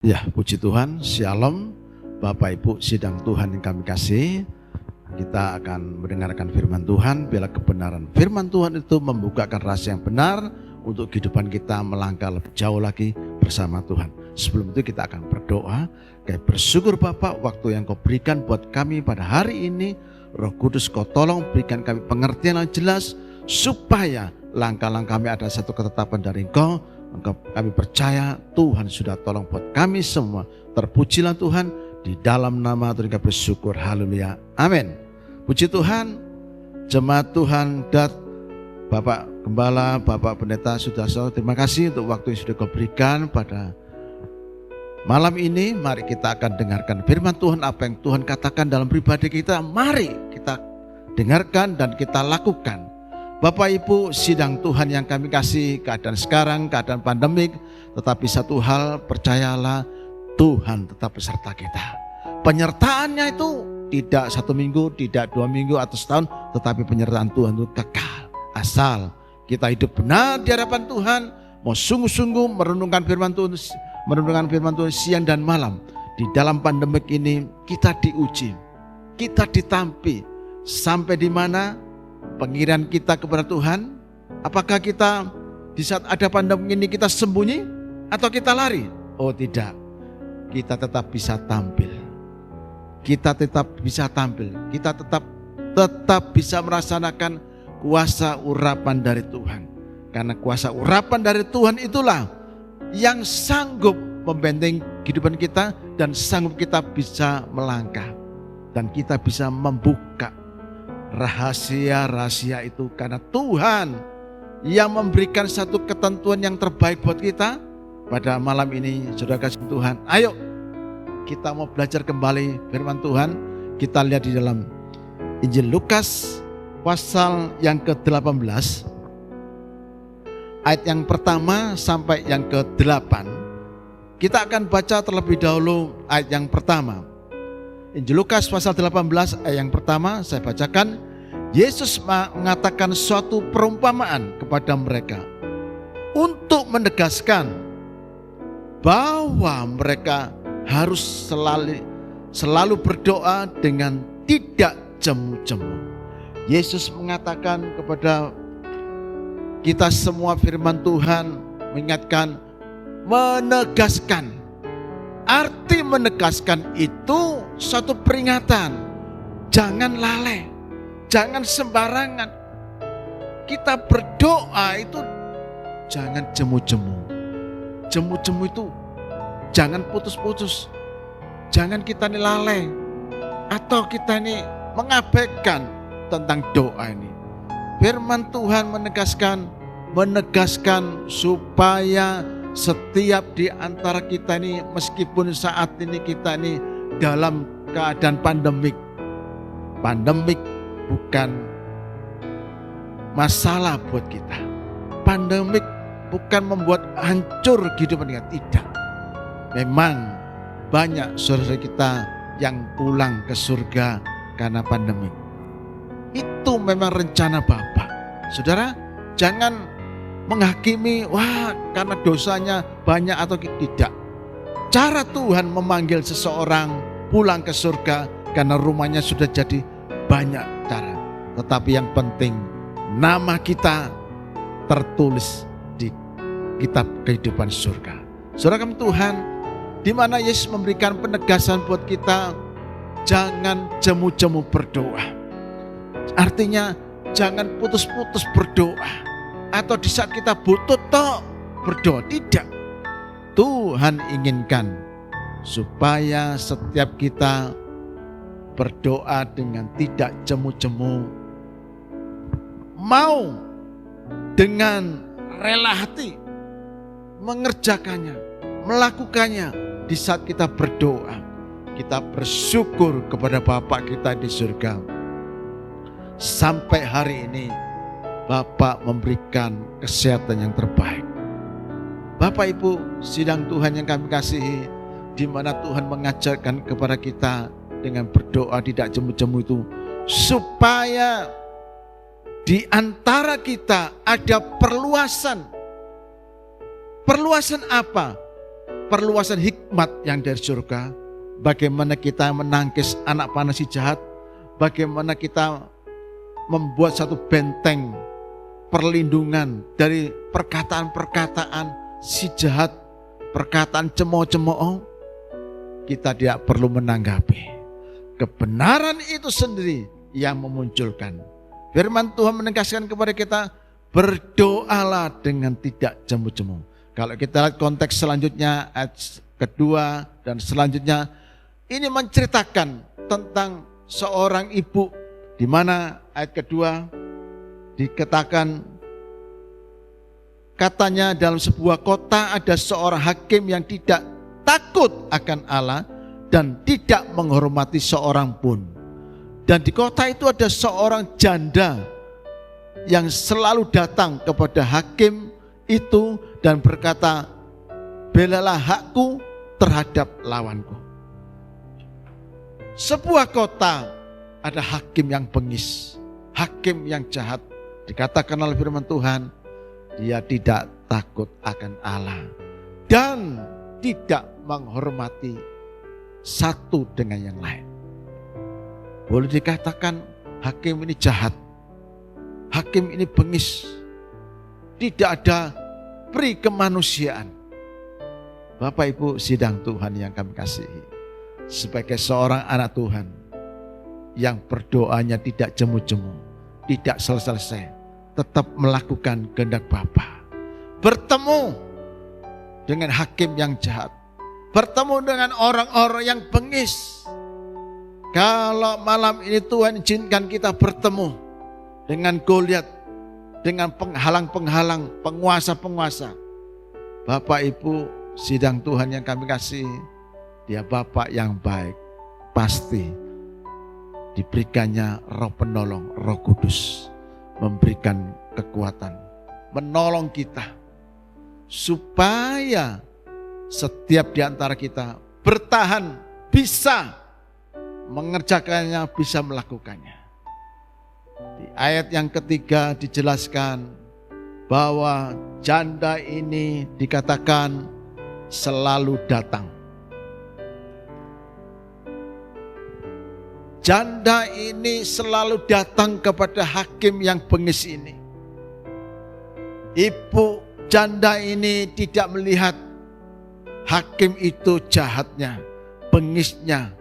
Ya, puji Tuhan, Shalom, Bapak Ibu sidang Tuhan yang kami kasih. Kita akan mendengarkan firman Tuhan, bila kebenaran firman Tuhan itu membukakan rahasia yang benar untuk kehidupan kita melangkah lebih jauh lagi bersama Tuhan. Sebelum itu kita akan berdoa. Kami bersyukur Bapak, waktu yang Kau berikan buat kami pada hari ini, Roh Kudus Kau tolong berikan kami pengertian yang jelas, supaya langkah-langkah kami ada satu ketetapan dari Engkau. Kami percaya Tuhan sudah tolong buat kami semua. Terpujilah Tuhan, di dalam nama Tuhan kami bersyukur. Haleluya, amin. Puji Tuhan, jemaat Tuhan dan Bapak Gembala, Bapak Pendeta Sudarso, terima kasih untuk waktu yang sudah Kau berikan pada malam ini. Mari kita akan dengarkan firman Tuhan, apa yang Tuhan katakan dalam pribadi kita. Mari kita dengarkan dan kita lakukan. Bapak Ibu sidang Tuhan yang kami kasih, keadaan sekarang, keadaan pandemik, tetapi satu hal percayalah, Tuhan tetap beserta kita. Penyertaannya itu tidak 1 minggu, tidak 2 minggu atau setahun, tetapi penyertaan Tuhan itu kekal. Asal kita hidup benar di hadapan Tuhan, mau sungguh-sungguh merenungkan firman Tuhan siang dan malam. Di dalam pandemik ini kita diuji, kita ditampi, sampai di mana pengirian kita kepada Tuhan. Apakah kita di saat ada pandemi ini kita sembunyi atau kita lari? Oh tidak, kita tetap bisa tampil. Kita tetap bisa tampil. Kita tetap bisa merasakan kuasa urapan dari Tuhan. Karena kuasa urapan dari Tuhan itulah yang sanggup membentengi kehidupan kita dan sanggup kita bisa melangkah dan kita bisa membuka rahasia-rahasia itu, karena Tuhan yang memberikan satu ketentuan yang terbaik buat kita. Pada malam ini saudara kasih Tuhan, ayo kita mau belajar kembali firman Tuhan. Kita lihat di dalam Injil Lukas pasal yang ke-18 ayat yang pertama sampai yang ke-8. Kita akan baca terlebih dahulu ayat yang pertama. Injil Lukas pasal 18 ayat yang pertama saya bacakan. Yesus mengatakan suatu perumpamaan kepada mereka untuk menegaskan bahwa mereka harus selalu berdoa dengan tidak jemu-jemu. Yesus mengatakan kepada kita semua, firman Tuhan mengingatkan, menegaskan. Arti menegaskan itu suatu peringatan. Jangan lalai, jangan sembarangan. Kita berdoa itu jangan jemu-jemu. Jemu-jemu itu jangan putus-putus. Jangan kita ini lalai atau kita ini mengabaikan tentang doa ini. Firman Tuhan menegaskan supaya setiap di antara kita ini, meskipun saat ini kita ini dalam keadaan pandemik. Pandemik bukan masalah buat kita. Pandemik bukan membuat hancur kehidupan kita, tidak. Memang banyak saudara kita yang pulang ke surga karena pandemik. Itu memang rencana Bapa. Saudara, jangan menghakimi, wah karena dosanya banyak atau tidak. Cara Tuhan memanggil seseorang pulang ke surga karena rumahnya sudah jadi banyak cara. Tetapi yang penting nama kita tertulis di kitab kehidupan surga. Saudara kami Tuhan, di mana Yesus memberikan penegasan buat kita, jangan jemu-jemu berdoa. Artinya jangan putus-putus berdoa. Atau di saat kita butuh tok berdoa, tidak. Tuhan inginkan supaya setiap kita berdoa dengan tidak jemu-jemu, mau dengan rela hati mengerjakannya, melakukannya. Di saat kita berdoa, kita bersyukur kepada Bapa kita di surga. Sampai hari ini Bapak memberikan kesehatan yang terbaik. Bapak Ibu sidang Tuhan yang kami kasihi, di mana Tuhan mengajarkan kepada kita dengan berdoa tidak jemu-jemu itu, supaya di antara kita ada perluasan. Perluasan apa? perluasan hikmat yang dari surga. Bagaimana kita menangkis anak panah si jahat, bagaimana kita membuat satu benteng perlindungan dari perkataan-perkataan si jahat, perkataan cemooh-cemooh. Kita tidak perlu menanggapi. Kebenaran itu sendiri yang memunculkan. Firman Tuhan menegaskan kepada kita, berdoalah dengan tidak jemu-jemu. Kalau kita lihat konteks selanjutnya, ayat kedua dan selanjutnya, ini menceritakan tentang seorang ibu, di mana ayat kedua dikatakan, katanya dalam sebuah kota ada seorang hakim yang tidak takut akan Allah dan tidak menghormati seorang pun. Dan di kota itu ada seorang janda yang selalu datang kepada hakim itu dan berkata, belalah hakku terhadap lawanku. Sebuah kota ada hakim yang bengis, hakim yang jahat. Dikatakan oleh firman Tuhan, dia tidak takut akan Allah dan tidak menghormati satu dengan yang lain. Boleh dikatakan hakim ini jahat, hakim ini bengis, tidak ada peri kemanusiaan. Bapak Ibu sidang Tuhan yang kami kasihi, sebagai seorang anak Tuhan yang berdoanya tidak jemu-jemu, tidak selesai, tetap melakukan kehendak Bapa, bertemu dengan hakim yang jahat, bertemu dengan orang-orang yang bengis. Kalau malam ini Tuhan izinkan kita bertemu dengan Goliat, dengan penghalang-penghalang, penguasa-penguasa, Bapak Ibu sidang Tuhan yang kami kasih, dia Bapak yang baik, pasti diberikannya Roh Penolong, Roh Kudus, memberikan kekuatan, menolong kita, supaya setiap di antara kita bertahan, bisa mengerjakannya, bisa melakukannya. Di ayat yang ketiga dijelaskan bahwa janda ini dikatakan selalu datang. Janda ini selalu datang kepada hakim yang bengis ini. Ibu janda ini tidak melihat hakim itu jahatnya, bengisnya.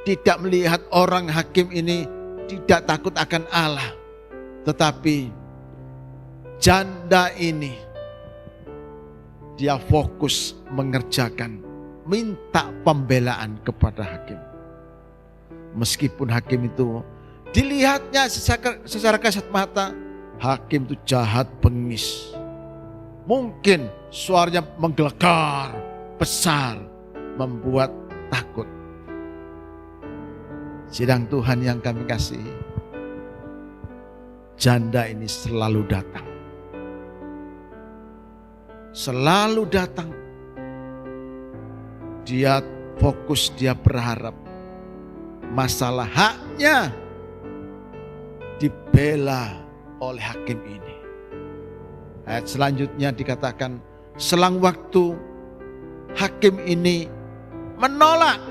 Tidak melihat orang hakim ini tidak takut akan Allah. Tetapi janda ini, dia fokus mengerjakan, minta pembelaan kepada hakim. Meskipun hakim itu dilihatnya secara kasat mata, hakim itu jahat, bengis. Mungkin suaranya menggelegar, besar, membuat takut. Sidang Tuhan yang kami kasihi, janda ini selalu datang. Selalu datang. Dia fokus, dia berharap masalah haknya dibela oleh hakim ini. Ayat selanjutnya dikatakan, selang waktu hakim ini menolak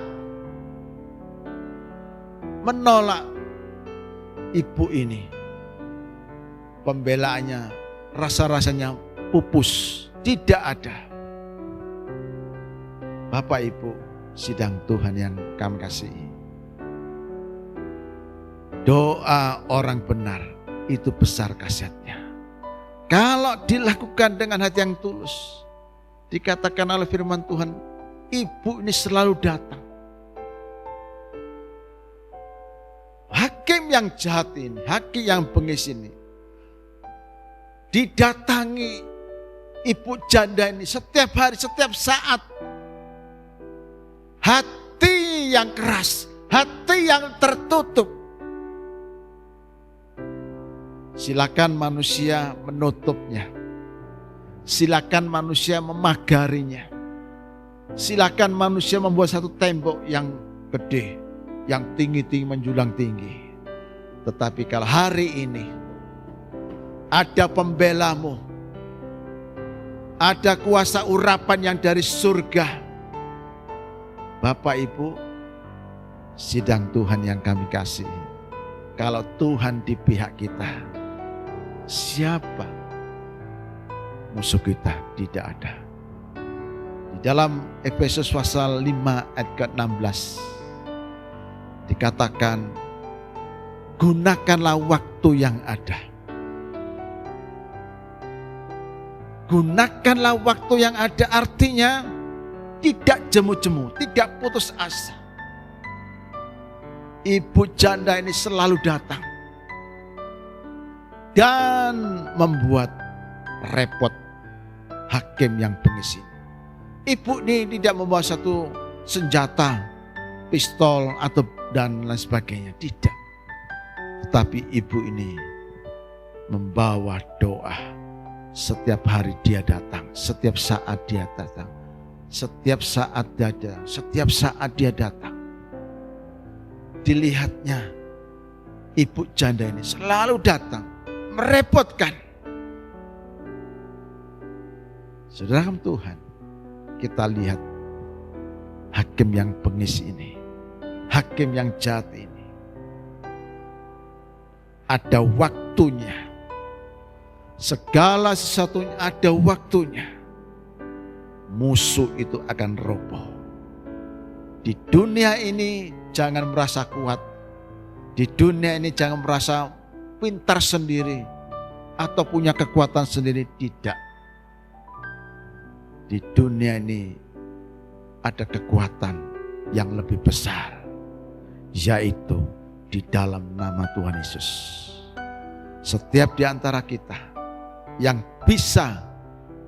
ibu ini. Pembelaannya rasa-rasanya pupus, tidak ada. Bapak Ibu sidang Tuhan yang kami kasihi, doa orang benar itu besar khasiatnya. Kalau dilakukan dengan hati yang tulus, dikatakan oleh firman Tuhan, ibu ini selalu datang. Hakim yang jahat ini, hakim yang bengis ini, didatangi ibu janda ini setiap hari, setiap saat. Hati yang keras, hati yang tertutup. Silakan manusia menutupnya. Silakan manusia memagarinya. Silakan manusia membuat satu tembok yang gede, yang tinggi-tinggi, menjulang tinggi. Tetapi kalau hari ini ada pembelamu, ada kuasa urapan yang dari surga Bapak Ibu, sidang Tuhan yang kami kasihi, kalau Tuhan di pihak kita, siapa musuh kita? Tidak ada. Di dalam Efesus pasal 5 ayat ke-16 dikatakan, gunakanlah waktu yang ada. Gunakanlah waktu yang ada, artinya tidak jemu-jemu, tidak putus asa. Ibu janda ini selalu datang dan membuat repot hakim yang bengis ini. Ibu ini tidak membawa satu senjata, pistol atau dan lain sebagainya, tidak. Tetapi ibu ini membawa doa. Setiap hari dia datang, setiap saat dia datang, setiap saat dia datang, setiap saat dia datang. Dilihatnya ibu janda ini selalu datang, merepotkan. Saudara Tuhan, kita lihat hakim yang bengis ini, hakim yang jahat ini, ada waktunya. Segala sesuatunya ada waktunya. Musuh itu akan roboh. Di dunia ini jangan merasa kuat. Di dunia ini jangan merasa pintar sendiri atau punya kekuatan sendiri. Tidak. Di dunia ini ada kekuatan yang lebih besar, yaitu di dalam nama Tuhan Yesus. Setiap di antara kita yang bisa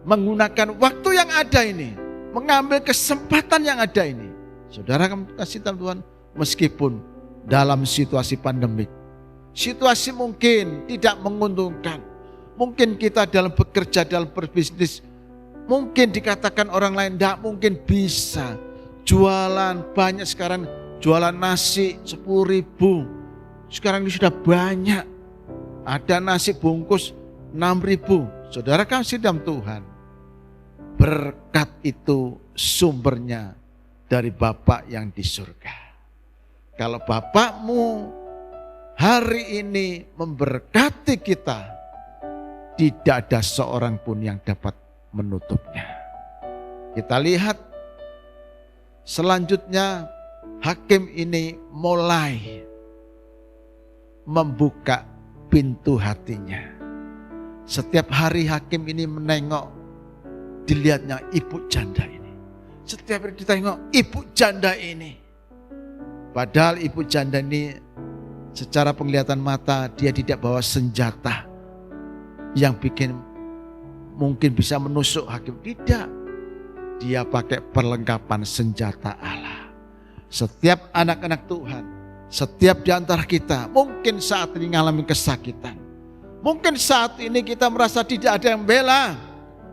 menggunakan waktu yang ada ini, mengambil kesempatan yang ada ini. Saudara kasih Tuhan, meskipun dalam situasi pandemik, situasi mungkin tidak menguntungkan, mungkin kita dalam bekerja, dalam berbisnis, mungkin dikatakan orang lain tidak mungkin bisa. Jualan banyak sekarang, jualan nasi 10.000, sekarang ini sudah banyak. Ada nasi bungkus 6.000. Saudara kasih dalam Tuhan, berkat itu sumbernya dari Bapa yang di surga. Kalau Bapakmu hari ini memberkati kita, tidak ada seorang pun yang dapat menutupnya. Kita lihat selanjutnya, hakim ini mulai membuka pintu hatinya. Setiap hari hakim ini menengok, dilihatnya ibu janda ini. Setiap hari ditengok ibu janda ini. Padahal ibu janda ini secara penglihatan mata dia tidak bawa senjata yang bikin mungkin bisa menusuk hakim. Tidak. Dia pakai perlengkapan senjata Allah. Setiap anak-anak Tuhan, setiap di antara kita mungkin saat ini mengalami kesakitan. Mungkin saat ini kita merasa tidak ada yang bela.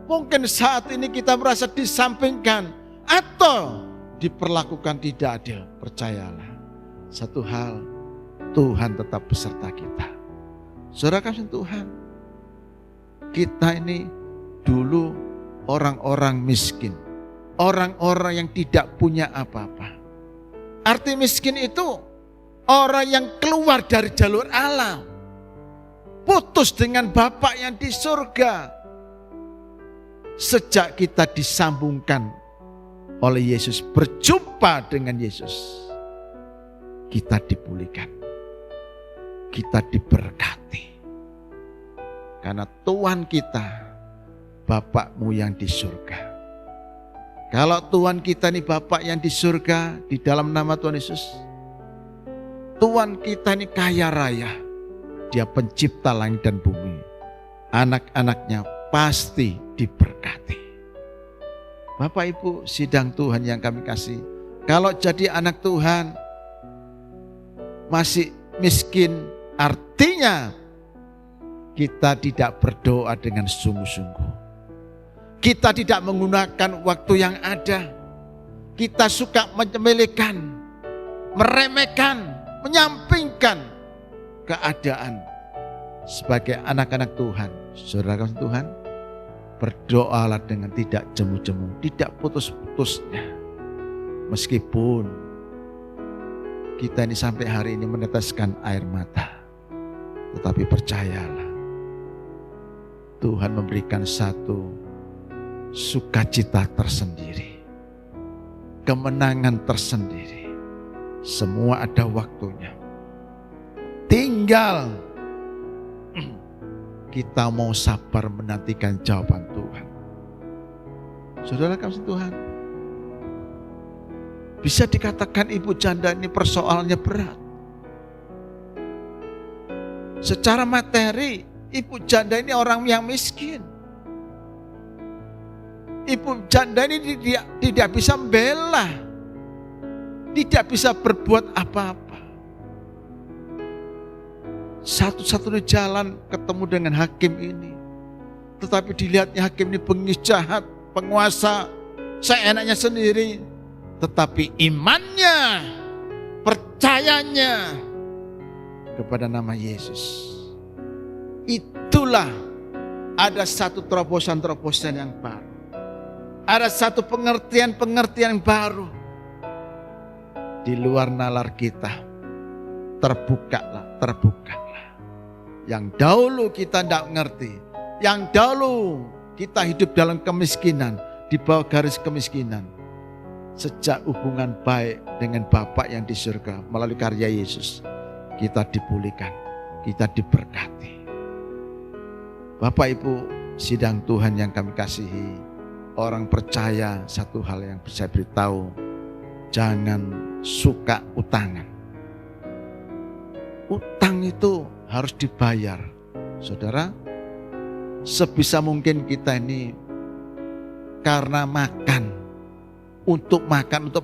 Mungkin saat ini kita merasa disampingkan atau diperlakukan tidak adil. Percayalah, satu hal, Tuhan tetap beserta kita. Saudara kasih Tuhan, kita ini dulu orang-orang miskin, orang-orang yang tidak punya apa-apa. Arti miskin itu orang yang keluar dari jalur Allah, putus dengan Bapa yang di surga. Sejak kita disambungkan oleh Yesus, berjumpa dengan Yesus, kita dipulihkan, kita diberkati. Karena Tuhan kita, Bapakmu yang di surga. Kalau Tuhan kita ini Bapak yang di surga, di dalam nama Tuhan Yesus, Tuhan kita ini kaya raya. Dia pencipta langit dan bumi. Anak-anaknya pasti diberkati. Bapak Ibu sidang Tuhan yang kami kasih, kalau jadi anak Tuhan masih miskin, artinya kita tidak berdoa dengan sungguh-sungguh. Kita tidak menggunakan waktu yang ada. Kita suka menyepelekan, meremehkan, menyampingkan keadaan. Sebagai anak-anak Tuhan, saudara Tuhan, berdoalah dengan tidak jemu-jemu, tidak putus-putusnya. Meskipun kita ini sampai hari ini meneteskan air mata, tetapi percayalah, Tuhan memberikan satu sukacita tersendiri, kemenangan tersendiri. Semua ada waktunya. Tinggal kita mau sabar menantikan jawaban Tuhan. Saudara kasih Tuhan, bisa dikatakan ibu janda ini persoalannya berat. Secara materi, ibu janda ini orang yang miskin. Ibu janda ini tidak bisa membela, tidak bisa berbuat apa-apa. Satu-satunya jalan ketemu dengan hakim ini. Tetapi dilihatnya hakim ini pengis jahat, penguasa, seenaknya sendiri. Tetapi imannya, percayanya kepada nama Yesus. Itulah ada satu terobosan-terobosan yang baru. Ada satu pengertian-pengertian yang baru. Di luar nalar kita, terbukalah. Yang dahulu kita tidak mengerti, yang dahulu kita hidup dalam kemiskinan, di bawah garis kemiskinan. Sejak hubungan baik dengan Bapa yang di surga melalui karya Yesus, kita dipulihkan, kita diberkati. Bapak Ibu sidang Tuhan yang kami kasihi, orang percaya satu hal yang bisa beritahu, jangan suka utangan. Utang itu harus dibayar. Saudara, sebisa mungkin kita ini karena makan, untuk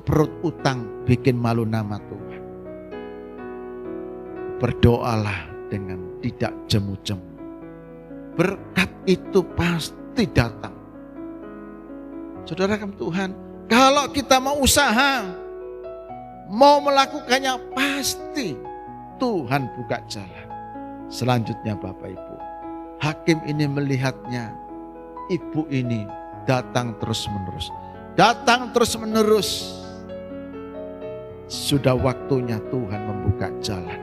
perut utang, bikin malu nama Tuhan. Berdoalah dengan tidak jemu-jemu. Berkat itu pasti datang. Saudara kami Tuhan, kalau kita mau usaha, mau melakukannya, pasti Tuhan buka jalan. Selanjutnya Bapak Ibu, hakim ini melihatnya, ibu ini datang terus-menerus. Sudah waktunya Tuhan membuka jalan.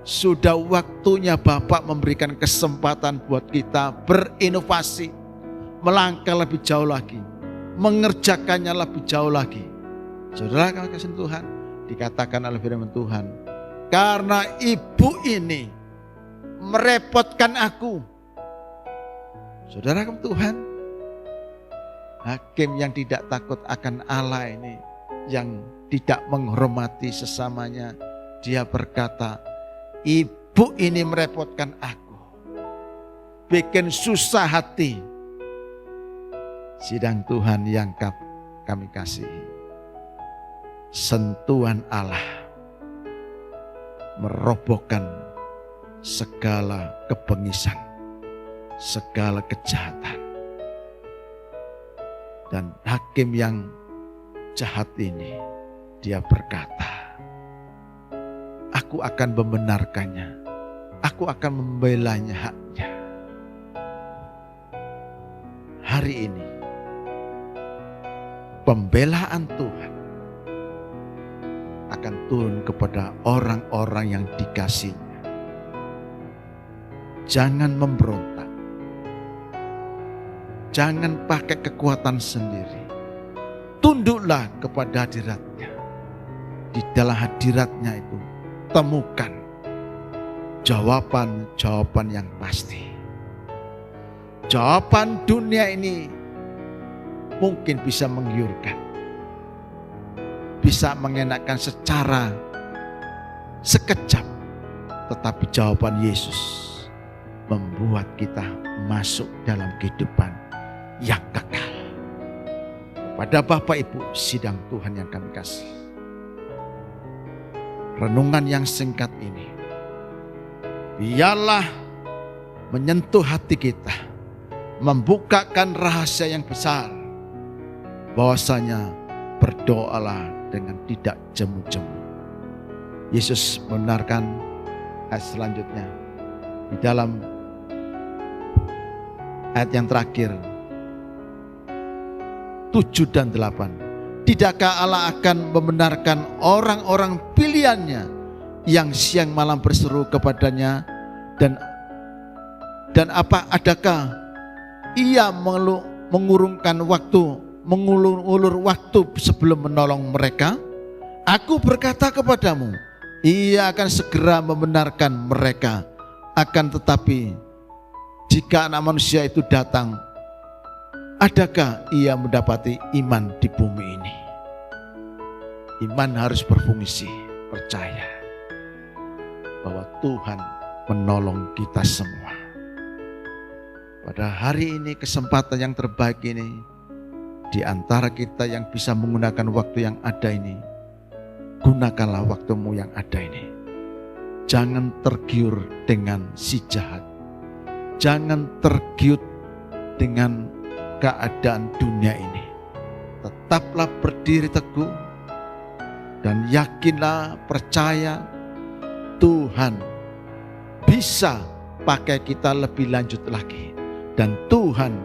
Sudah waktunya Bapak memberikan kesempatan buat kita berinovasi, melangkah lebih jauh lagi, mengerjakannya lebih jauh lagi. Saudara kalau kasih Tuhan, dikatakan oleh firman Tuhan, karena ibu ini merepotkan aku. Saudara Tuhan, hakim yang tidak takut akan Allah ini, yang tidak menghormati sesamanya, dia berkata, ibu ini merepotkan aku, bikin susah hati. Sidang Tuhan yang kami kasihi, sentuhan Allah merobohkan segala kebengisan, segala kejahatan. Dan hakim yang jahat ini, dia berkata, aku akan membenarkannya, aku akan membelanya haknya. Hari ini, pembelaan Tuhan akan turun kepada orang-orang yang dikasihinya. Jangan memberontak. Jangan pakai kekuatan sendiri. Tunduklah kepada hadiratnya. Di dalam hadiratnya itu, temukan jawaban-jawaban yang pasti. Jawaban dunia ini mungkin bisa menggiurkan, bisa mengenakan secara sekejap, tetapi jawaban Yesus membuat kita masuk dalam kehidupan yang kekal. Pada Bapak Ibu sidang Tuhan yang kami kasih, renungan yang singkat ini biarlah menyentuh hati kita, membukakan rahasia yang besar, bahwasanya berdoalah dengan tidak jemu-jemu. Yesus membenarkan ayat selanjutnya di dalam ayat yang terakhir 7 dan 8. Tidakkah Allah akan membenarkan orang-orang pilihannya yang siang malam berseru kepadanya? Dan adakah ia mengurungkan waktu, mengulur waktu sebelum menolong mereka? Aku berkata kepadamu, ia akan segera membenarkan mereka. Akan tetapi, jika Anak Manusia itu datang, adakah ia mendapati iman di bumi ini? Iman harus berfungsi, percaya bahwa Tuhan menolong kita semua. Pada hari ini, kesempatan yang terbaik ini, di antara kita yang bisa menggunakan waktu yang ada ini, gunakanlah waktumu yang ada ini. Jangan tergiur dengan si jahat. Jangan tergiur dengan keadaan dunia ini. Tetaplah berdiri teguh dan yakinlah, percaya Tuhan bisa pakai kita lebih lanjut lagi. Dan Tuhan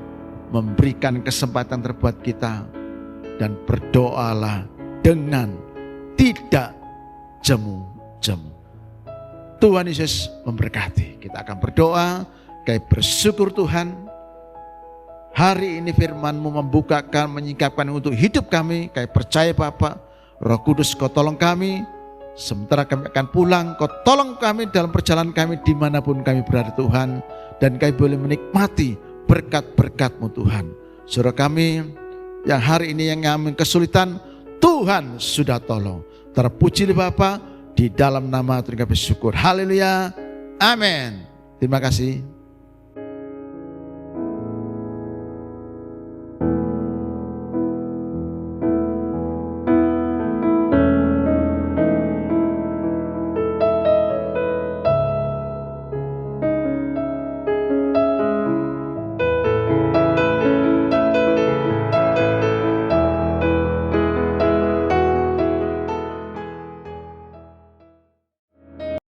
memberikan kesempatan terbuat kita. Dan berdoalah dengan tidak jemu-jemu. Tuhan Yesus memberkati. Kita akan berdoa, kayak bersyukur Tuhan. Hari ini firman-Mu membukakan, menyingkapkan untuk hidup kami. Kayak percaya Bapa, Roh Kudus Kau tolong kami. Sementara kami akan pulang, Kau tolong kami dalam perjalanan kami dimanapun kami berada Tuhan. Dan kami boleh menikmati berkat-berkat-Mu Tuhan. Saudara kami yang hari ini yang mengalami kesulitan, Tuhan sudah tolong. Terpujilah Bapa, di dalam nama Tuhan kami bersyukur. Haleluya. Amin. Terima kasih.